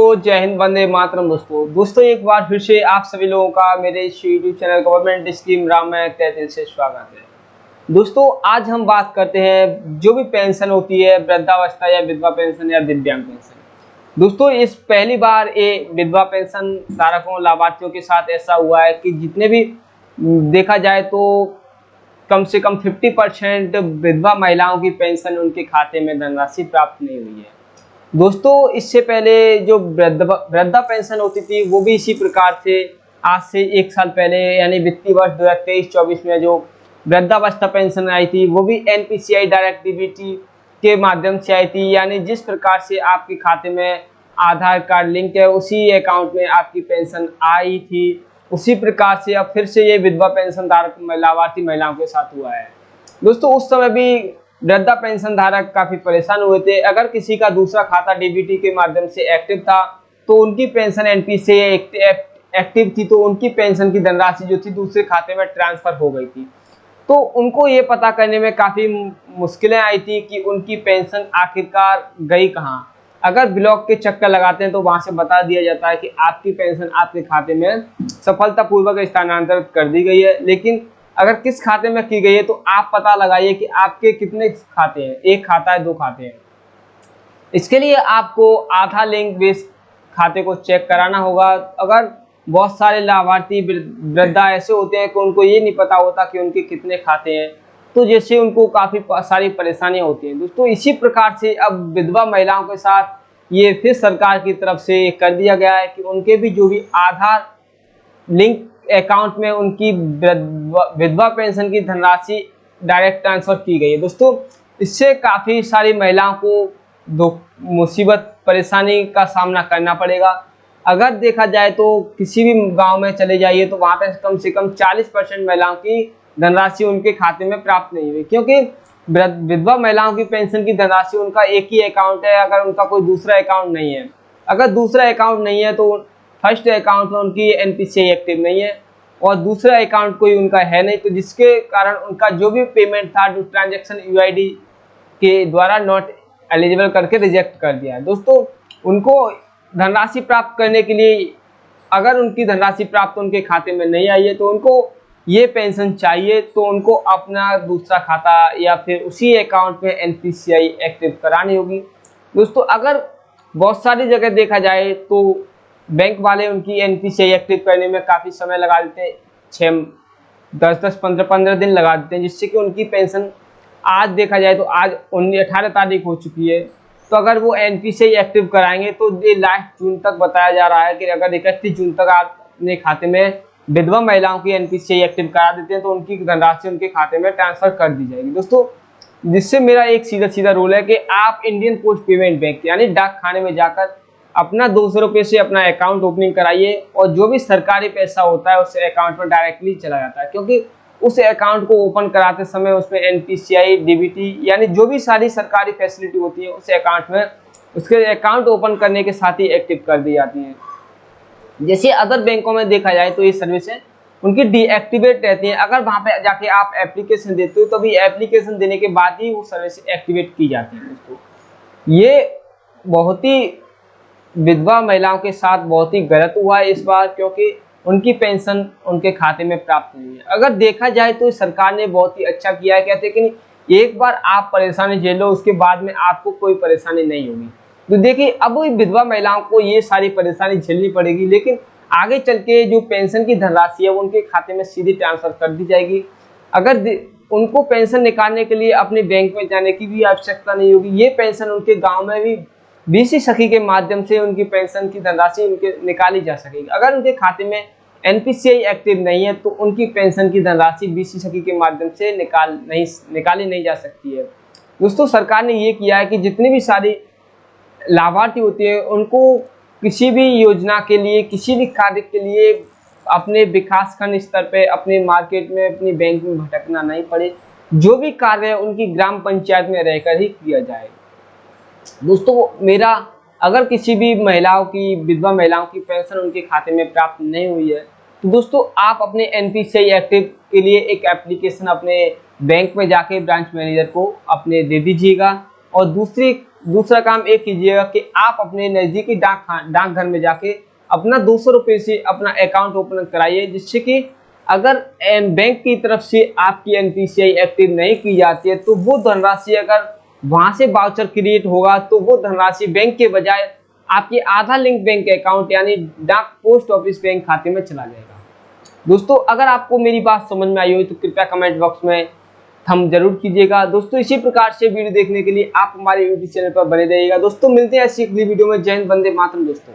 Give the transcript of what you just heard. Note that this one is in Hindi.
दोस्तों जय हिंद, वंदे मातरम। दोस्तों एक बार फिर से आप सभी लोगों का मेरे इस YouTube channel government scheme Ram में तहे दिल से स्वागत है। दोस्तों आज हम बात करते हैं जो भी पेंशन होती है, वृद्धावस्था या विधवा पेंशन या दिव्यांग पेंशन। दोस्तों इस पहली बार ये विधवा पेंशन धारकों लाभार्थियों के साथ ऐसा हुआ है कि जितने भी देखा जाए तो कम से कम 50% विधवा महिलाओं की पेंशन उनके खाते में धनराशि प्राप्त नहीं हुई है। दोस्तों इससे पहले जो वृद्धा पेंशन होती थी वो भी इसी प्रकार से आज से 1 साल पहले यानी वित्तीय वर्ष 2023-24 में जो वृद्धावस्था पेंशन आई थी वो भी एनपीसीआई डायरेक्ट डीबीटी के माध्यम से आई थी। यानी जिस प्रकार से आपके खाते में आधार कार्ड लिंक है उसी अकाउंट में आपकी पेंशन आई थी, उसी प्रकार से अब फिर से ये विधवा पेंशन धारक लाभार्थी महिलाओं के साथ हुआ है। दोस्तों उस समय भी वृद्धा पेंशन धारक काफी परेशान हुए थे। अगर किसी का दूसरा खाता डीबीटी के माध्यम से एक्टिव था तो उनकी पेंशन एनपीसीआई एक्टिव थी तो उनकी पेंशन की धनराशि जो थी दूसरे खाते में ट्रांसफर हो गई थी। तो उनको ये पता करने में काफी मुश्किलें आई थी कि उनकी पेंशन आखिरकार गई कहाँ। अगर ब्लॉक के चक्कर लगाते हैं तो वहां से बता दिया जाता है कि आपकी पेंशन आपके खाते में सफलतापूर्वक स्थानांतरित कर दी गई है, लेकिन अगर किस खाते में की गई है तो आप पता लगाइए कि आपके कितने खाते हैं, एक खाता है, 2 खाते हैं। इसके लिए आपको आधार लिंक बेस खाते को चेक कराना होगा। अगर बहुत सारे लाभार्थी वृद्धा ऐसे होते हैं कि उनको ये नहीं पता होता कि उनके कितने खाते हैं, तो जैसे उनको काफी सारी परेशानियां होती हैं। दोस्तों इसी प्रकार से अब विधवा महिलाओं के साथ ये फिर सरकार की तरफ से कर दिया गया है कि उनके भी जो भी आधार लिंक अकाउंट में उनकी विधवा पेंशन की धनराशि डायरेक्ट ट्रांसफर की गई है। दोस्तों इससे काफी सारी महिलाओं को मुसीबत परेशानी का सामना करना पड़ेगा। अगर देखा जाए तो किसी भी गांव में चले जाइए तो वहां पर कम से कम 40% महिलाओं की धनराशि उनके खाते में प्राप्त नहीं हुई, क्योंकि विधवा महिलाओं की पेंशन की धनराशि उनका एक ही अकाउंट है। अगर उनका कोई दूसरा अकाउंट नहीं है, अगर दूसरा अकाउंट नहीं है तो फर्स्ट अकाउंट में उनकी एनपीसीआई एक्टिव नहीं है और दूसरा अकाउंट कोई उनका है नहीं, तो जिसके कारण उनका जो भी पेमेंट था जो ट्रांजैक्शन यूआईडी के द्वारा नॉट एलिजिबल करके रिजेक्ट कर दिया है। दोस्तों उनको धनराशि प्राप्त करने के लिए अगर उनकी धनराशि प्राप्त उनके खाते में नहीं आई है तो उनको ये पेंशन चाहिए, तो उनको अपना दूसरा खाता या फिर उसी अकाउंट में एनपीसीआई एक्टिव करानी होगी। दोस्तों अगर बहुत सारी जगह देखा जाए तो बैंक वाले उनकी एनपीसीआई एक्टिव करने में काफ़ी समय लगा देते हैं, 10-10, 15-15 दिन लगा देते हैं, जिससे कि उनकी पेंशन आज देखा जाए तो आज 18 तारीख हो चुकी है, तो अगर वो एनपीसीआई एक्टिव कराएंगे तो ये लास्ट जून तक बताया जा रहा है कि अगर 31 जून तक आप अपने खाते में विधवा महिलाओं की एनपीसीआई एक्टिव करा देते हैं तो उनकी धनराशि उनके खाते में ट्रांसफर कर दी जाएगी। दोस्तों जिससे मेरा एक सीधा रूल है कि आप इंडियन पोस्ट पेमेंट बैंक यानी डाक खाने में जाकर अपना 200 रुपये से अपना अकाउंट ओपनिंग कराइए और जो भी सरकारी पैसा होता है उस अकाउंट में डायरेक्टली चला जाता है, क्योंकि उस अकाउंट को ओपन कराते समय उसमें एनपीसीआई डीबीटी यानी जो भी सारी सरकारी फैसिलिटी होती है उस अकाउंट में उसके अकाउंट ओपन करने के साथ ही एक्टिव कर दी जाती है। जैसे अदर बैंकों में देखा जाए तो ये सर्विसें उनकी डीएक्टिवेट रहती हैं। अगर वहां पे जाके आप एप्लीकेशन देते हो तो भी एप्लीकेशन देने के बाद ही वो सर्विस एक्टिवेट की जाती है। दोस्तों ये बहुत ही विधवा महिलाओं के साथ बहुत ही गलत हुआ है इस बार, क्योंकि उनकी पेंशन उनके खाते में प्राप्त नहीं है। अगर देखा जाए तो सरकार ने बहुत ही अच्छा किया है, कहते हैं कि एक बार आप परेशानी झेलो उसके बाद में आपको कोई परेशानी नहीं होगी। तो देखिए अब विधवा महिलाओं को ये सारी परेशानी झेलनी पड़ेगी, लेकिन आगे चल के जो पेंशन की धनराशि है वो उनके खाते में सीधी ट्रांसफर कर दी जाएगी। अगर उनको पेंशन निकालने के लिए अपने बैंक में जाने की भी आवश्यकता नहीं होगी। ये पेंशन उनके गाँव में भी बीसी सखी के माध्यम से उनकी पेंशन की धनराशि उनके निकाली जा सकेगी। अगर उनके खाते में एनपीसीआई एक्टिव नहीं है तो उनकी पेंशन की धनराशि बीसी सखी के माध्यम से निकाली नहीं जा सकती है। दोस्तों सरकार ने ये किया है कि जितनी भी सारी लाभार्थी होती है उनको किसी भी योजना के लिए किसी भी कार्य के लिए अपने विकासखंड स्तर पे अपने मार्केट में अपनी बैंक में भटकना नहीं पड़े। जो भी कार्य है उनकी ग्राम पंचायत में रहकर ही किया जाए। दोस्तों मेरा अगर किसी भी महिलाओं की विधवा महिलाओं की पेंशन उनके खाते में प्राप्त नहीं हुई है तो दोस्तों आप अपने एनपीसीआई एक्टिव के लिए एक एप्लीकेशन अपने बैंक में जाके ब्रांच मैनेजर को अपने दे दीजिएगा और दूसरी दूसरा काम एक कीजिएगा कि आप अपने नज़दीकी डाकघर में जाके अपना 200 रुपये से अपना अकाउंट ओपन कराइए, जिससे कि अगर बैंक की तरफ से आपकी NPCI एक्टिव नहीं की जाती है तो वो धनराशि अगर वहाँ से वाउचर क्रिएट होगा तो वो धनराशि बैंक के बजाय आपके आधार लिंक बैंक अकाउंट यानी डाक पोस्ट ऑफिस बैंक खाते में चला जाएगा। दोस्तों अगर आपको मेरी बात समझ में आई हो तो कृपया कमेंट बॉक्स में थंब जरूर कीजिएगा। दोस्तों इसी प्रकार से वीडियो देखने के लिए आप हमारे YouTube चैनल पर बने रहिएगा। दोस्तों मिलते हैं ऐसी अगली वीडियो में। जय हिंद, वंदे मातरम दोस्तों।